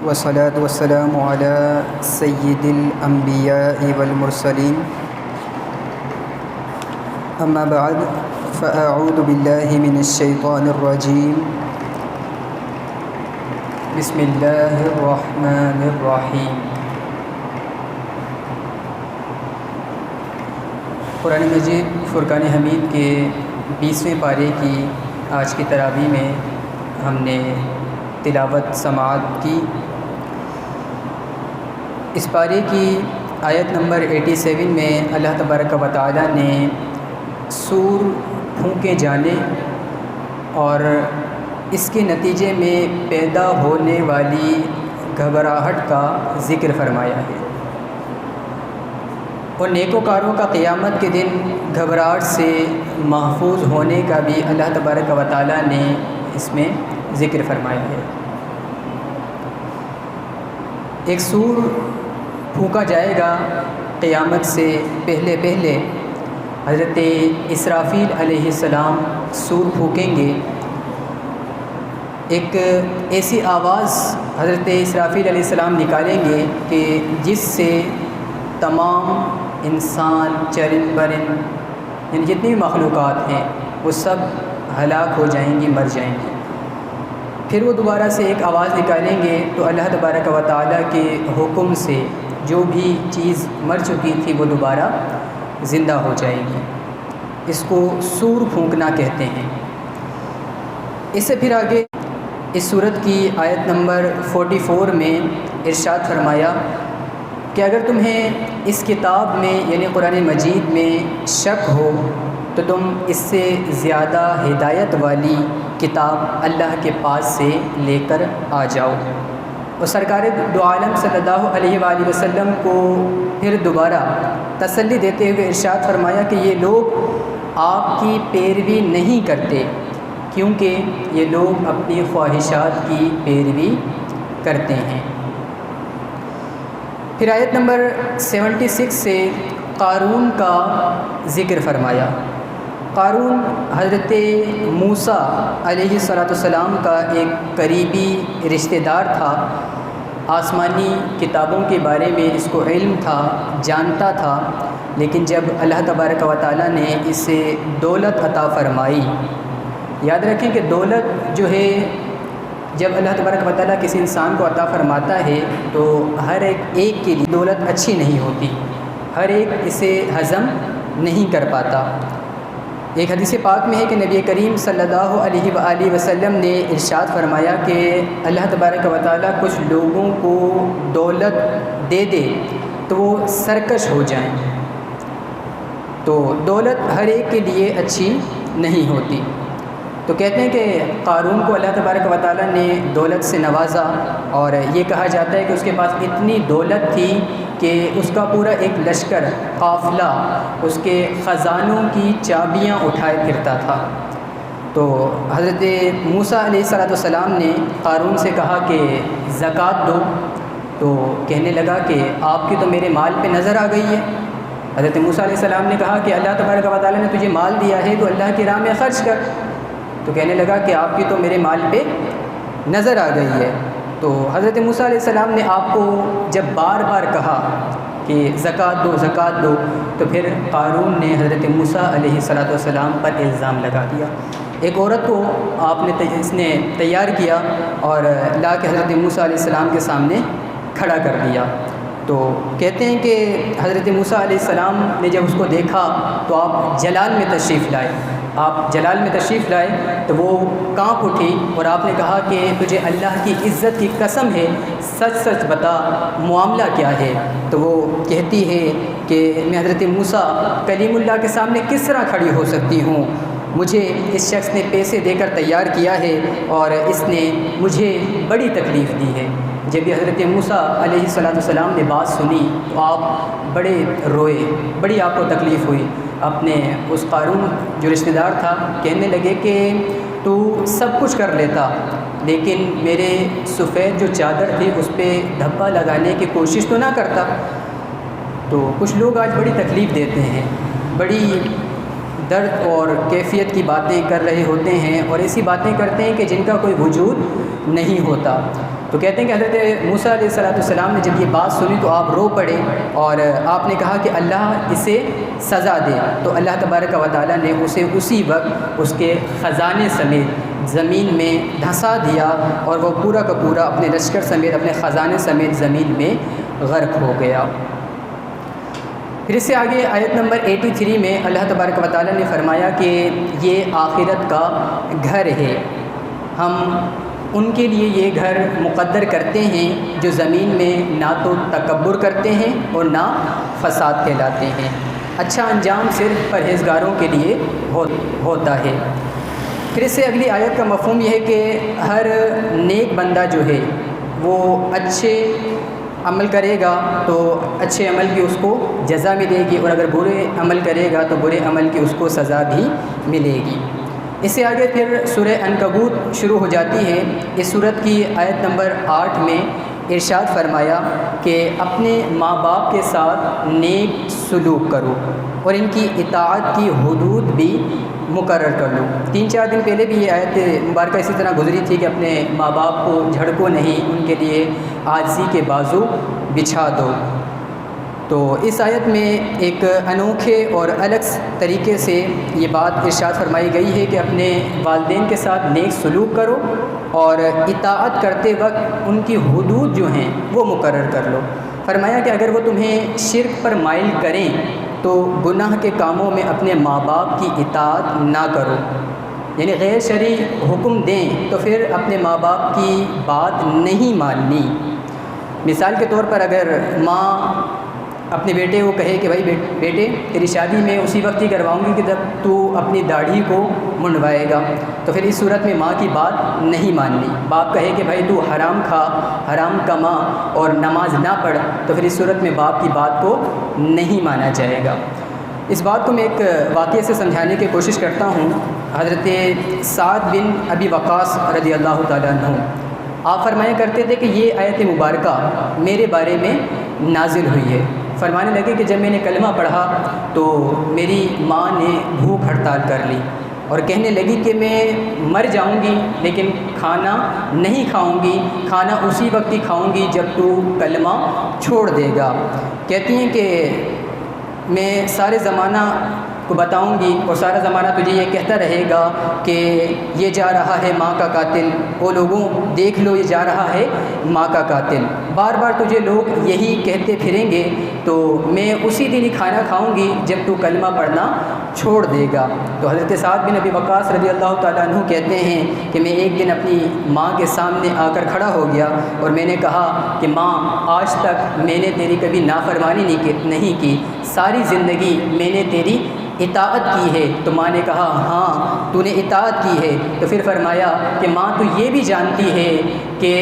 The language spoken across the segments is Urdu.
والصلاة والسلام على سيد الأنبياء والمرسلين أما بعد فأعوذ بالله من الشيطان الرجيم بسم الله الرحمن الرحيم۔ قرآن مجید فرقان حمید کے 20ویں پارے کی آج کی تراویح میں ہم نے تلاوت سماعت کی۔ اس پارے کی آیت نمبر 87 میں اللہ تبارک و تعالی نے سور پھونکے جانے اور اس کے نتیجے میں پیدا ہونے والی گھبراہٹ کا ذکر فرمایا ہے، اور نیکوکاروں کا قیامت کے دن گھبراہٹ سے محفوظ ہونے کا بھی اللہ تبارک و تعالی نے اس میں ذکر فرمایا ہے۔ ایک سور پھونکا جائے گا قیامت سے پہلے حضرت اسرافیل علیہ السلام سور پھونکیں گے۔ ایک ایسی آواز حضرت اسرافیل علیہ السلام نکالیں گے کہ جس سے تمام انسان، چرند پرند، یعنی جتنی بھی مخلوقات ہیں وہ سب ہلاک ہو جائیں گی، مر جائیں گی۔ پھر وہ دوبارہ سے ایک آواز نکالیں گے تو اللہ تبارک و تعالیٰ کے حکم سے جو بھی چیز مر چکی تھی وہ دوبارہ زندہ ہو جائے گی۔ اس کو سور پھونکنا کہتے ہیں۔ اس سے پھر آگے اس سورت کی آیت نمبر 44 میں ارشاد فرمایا کہ اگر تمہیں اس کتاب میں یعنی قرآن مجید میں شک ہو تو تم اس سے زیادہ ہدایت والی کتاب اللہ کے پاس سے لے کر آ جاؤ۔ اور سرکار دو عالم صلی اللہ علیہ وآلہ وسلم کو پھر دوبارہ تسلی دیتے ہوئے ارشاد فرمایا کہ یہ لوگ آپ کی پیروی نہیں کرتے کیونکہ یہ لوگ اپنی خواہشات کی پیروی کرتے ہیں۔ پھر آیت نمبر 76 سے قارون کا ذکر فرمایا۔ قارون حضرت موسیٰ علیہ السلام کا ایک قریبی رشتہ دار تھا، آسمانی کتابوں کے بارے میں اس کو علم تھا، جانتا تھا، لیکن جب اللہ تبارک و تعالیٰ نے اسے دولت عطا فرمائی، یاد رکھیں کہ دولت جو ہے جب اللہ تبارک و تعالیٰ کسی انسان کو عطا فرماتا ہے تو ہر ایک کے لیے دولت اچھی نہیں ہوتی، ہر ایک اسے ہضم نہیں کر پاتا۔ ایک حدیث پاک میں ہے کہ نبی کریم صلی اللہ علیہ وآلہ وسلم نے ارشاد فرمایا کہ اللہ تبارک و تعالیٰ کچھ لوگوں کو دولت دے دے تو وہ سرکش ہو جائیں، تو دولت ہر ایک کے لیے اچھی نہیں ہوتی۔ تو کہتے ہیں کہ قارون کو اللہ تبارک و تعالیٰ نے دولت سے نوازا، اور یہ کہا جاتا ہے کہ اس کے پاس اتنی دولت تھی کہ اس کا پورا ایک لشکر، قافلہ اس کے خزانوں کی چابیاں اٹھائے پھرتا تھا۔ تو حضرت موسیٰ علیہ السلام نے قارون سے کہا کہ زکوٰۃ دو، تو کہنے لگا کہ آپ کی تو میرے مال پہ نظر آ گئی ہے۔ حضرت موسیٰ علیہ السلام نے کہا کہ اللہ تبارک و تعالیٰ نے تجھے مال دیا ہے تو اللہ کی راہ میں خرچ کر۔ تو کہنے لگا کہ آپ کی تو میرے مال پہ نظر آ گئی ہے۔ تو حضرت موسیٰ علیہ السلام نے آپ کو جب بار بار کہا کہ زکوٰۃ دو زکوٰۃ دو، تو پھر قارون نے حضرت موسیٰ علیہ السلام پر الزام لگا دیا۔ ایک عورت کو اس نے تیار کیا اور لا کے حضرت موسیٰ علیہ السلام کے سامنے کھڑا کر دیا۔ تو کہتے ہیں کہ حضرت موسیٰ علیہ السلام نے جب اس کو دیکھا تو آپ جلال میں تشریف لائے تو وہ کانپ اٹھی اور آپ نے کہا کہ تجھے اللہ کی عزت کی قسم ہے، سچ سچ بتا معاملہ کیا ہے؟ تو وہ کہتی ہے کہ میں حضرت موسیٰ کلیم اللہ کے سامنے کس طرح کھڑی ہو سکتی ہوں؟ مجھے اس شخص نے پیسے دے کر تیار کیا ہے اور اس نے مجھے بڑی تکلیف دی ہے۔ جب یہ حضرت موسیٰ علیہ السلام نے بات سنی تو آپ بڑے روئے، بڑی آپ کو تکلیف ہوئی۔ اپنے اس قارون جو رشتہ دار تھا کہنے لگے کہ تو سب کچھ کر لیتا لیکن میرے سفید جو چادر تھی اس پہ دھبا لگانے کی کوشش تو نہ کرتا۔ تو کچھ لوگ آج بڑی تکلیف دیتے ہیں، بڑی درد اور کیفیت کی باتیں کر رہے ہوتے ہیں اور ایسی باتیں کرتے ہیں کہ جن کا کوئی وجود نہیں ہوتا۔ تو کہتے ہیں کہ حضرت موسیٰ علیہ السلام نے جب یہ بات سنی تو آپ رو پڑے اور آپ نے کہا کہ اللہ اسے سزا دے، تو اللہ تبارک و تعالیٰ نے اسے اسی وقت اس کے خزانے سمیت زمین میں دھنسا دیا اور وہ پورا کا پورا اپنے لشکر سمیت اپنے خزانے سمیت زمین میں غرق ہو گیا۔ پھر اس سے آگے آیت نمبر 83 میں اللہ تبارک و تعالیٰ نے فرمایا کہ یہ آخرت کا گھر ہے، ہم ان کے لیے یہ گھر مقدر کرتے ہیں جو زمین میں نہ تو تکبر کرتے ہیں اور نہ فساد پھیلاتے ہیں، اچھا انجام صرف پرہیزگاروں کے لیے ہوتا ہے۔ پھر اس سے اگلی آیت کا مفہوم یہ ہے کہ ہر نیک بندہ جو ہے وہ اچھے عمل کرے گا تو اچھے عمل کی اس کو جزا ملے گی، اور اگر برے عمل کرے گا تو برے عمل کی اس کو سزا بھی ملے گی۔ اس سے آگے پھر سورہ عنکبوت شروع ہو جاتی ہے۔ اس سورت کی آیت نمبر 8 میں ارشاد فرمایا کہ اپنے ماں باپ کے ساتھ نیک سلوک کرو اور ان کی اطاعت کی حدود بھی مقرر کر لو۔ 3-4 دن پہلے بھی یہ آیت مبارکہ اسی طرح گزری تھی کہ اپنے ماں باپ کو جھڑکو نہیں، ان کے لیے عاجزی کے بازو بچھا دو۔ تو اس آیت میں ایک انوکھے اور الگ طریقے سے یہ بات ارشاد فرمائی گئی ہے کہ اپنے والدین کے ساتھ نیک سلوک کرو اور اطاعت کرتے وقت ان کی حدود جو ہیں وہ مقرر کر لو۔ فرمایا کہ اگر وہ تمہیں شرک پر مائل کریں تو گناہ کے کاموں میں اپنے ماں باپ کی اطاعت نہ کرو، یعنی غیر شرعی حکم دیں تو پھر اپنے ماں باپ کی بات نہیں ماننی۔ مثال کے طور پر اگر ماں اپنے بیٹے کو کہے کہ بھائی بیٹے تیری شادی میں اسی وقت ہی کرواؤں گی کہ جب تو اپنی داڑھی کو منڈوائے گا، تو پھر اس صورت میں ماں کی بات نہیں ماننی۔ باپ کہے کہ بھائی تو حرام کھا، حرام کما اور نماز نہ پڑھ، تو پھر اس صورت میں باپ کی بات کو نہیں مانا جائے گا۔ اس بات کو میں ایک واقعے سے سمجھانے کی کوشش کرتا ہوں۔ حضرت سعد بن ابی وقاص رضی اللہ تعالیٰ عنہ آپ فرمایا کرتے تھے کہ یہ آیت مبارکہ میرے بارے میں نازل ہوئی ہے۔ فرمانے لگے کہ جب میں نے کلمہ پڑھا تو میری ماں نے بھوک ہڑتال کر لی اور کہنے لگی کہ میں مر جاؤں گی لیکن کھانا نہیں کھاؤں گی، کھانا اسی وقت ہی کھاؤں گی جب تو کلمہ چھوڑ دے گا۔ کہتی ہیں کہ میں سارے زمانہ کو بتاؤں گی اور سارا زمانہ تجھے یہ کہتا رہے گا کہ یہ جا رہا ہے ماں کا قاتل، او لوگوں دیکھ لو یہ جا رہا ہے ماں کا قاتل، بار بار تجھے لوگ یہی کہتے پھریں گے تو میں اسی دن ہی کھانا کھاؤں گی جب تو کلمہ پڑھنا چھوڑ دے گا۔ تو حضرت سعد بن ابی وقاص رضی اللہ تعالیٰ عنہ کہتے ہیں کہ میں ایک دن اپنی ماں کے سامنے آ کر کھڑا ہو گیا اور میں نے کہا کہ ماں آج تک میں نے تیری کبھی نافرمانی نہیں کی، ساری زندگی میں نے تیری اطاعت کی ہے۔ تو ماں نے کہا ہاں تو نے اطاعت کی ہے۔ تو پھر فرمایا کہ ماں تو یہ بھی جانتی ہے کہ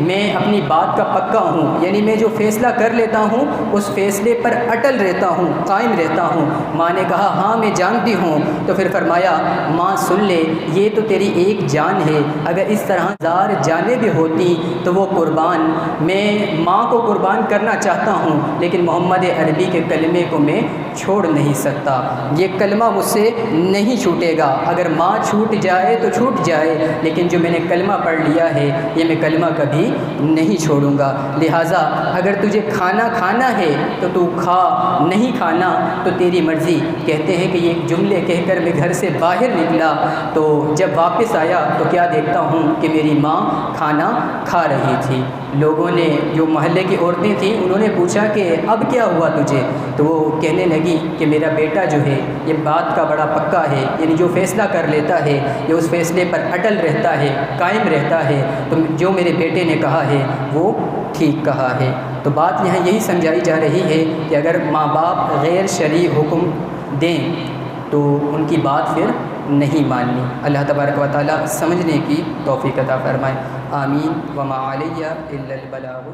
میں اپنی بات کا پکا ہوں، یعنی میں جو فیصلہ کر لیتا ہوں اس فیصلے پر اٹل رہتا ہوں، قائم رہتا ہوں۔ ماں نے کہا ہاں میں جانتی ہوں۔ تو پھر فرمایا ماں سن لے، یہ تو تیری ایک جان ہے، اگر اس طرح 1000 جانیں بھی ہوتی تو وہ قربان، میں ماں کو قربان کرنا چاہتا ہوں لیکن محمد عربی کے کلمے کو میں چھوڑ نہیں سکتا، یہ کلمہ مجھ سے نہیں چھوٹے گا، اگر ماں چھوٹ جائے تو چھوٹ جائے لیکن جو میں نے کلمہ پڑھ لیا ہے یہ میں کلمہ کبھی نہیں چھوڑوں گا۔ لہٰذا اگر تجھے کھانا کھانا ہے تو تو کھا، نہیں کھانا تو تیری مرضی۔ کہتے ہیں کہ یہ جملے کہہ کر میں گھر سے باہر نکلا تو جب واپس آیا تو کیا دیکھتا ہوں کہ میری ماں کھانا کھا رہی تھی۔ لوگوں نے، جو محلے کی عورتیں تھیں، انہوں نے پوچھا کہ اب کیا ہوا تجھے؟ تو وہ کہنے لگی کہ میرا بیٹا جو ہے یہ بات کا بڑا پکا ہے، یعنی جو فیصلہ کر لیتا ہے یہ اس فیصلے پر اٹل رہتا ہے، قائم رہتا ہے، تو جو میرے بیٹے نے کہا ہے وہ ٹھیک کہا ہے۔ تو بات یہاں یہی سمجھائی جا رہی ہے کہ اگر ماں باپ غیر شرعی حکم دیں تو ان کی بات پھر نہیں ماننی۔ اللہ تبارک و تعالیٰ سمجھنے کی توفیق عطا فرمائے۔ آمین۔ وما علیہ الا البلاغ۔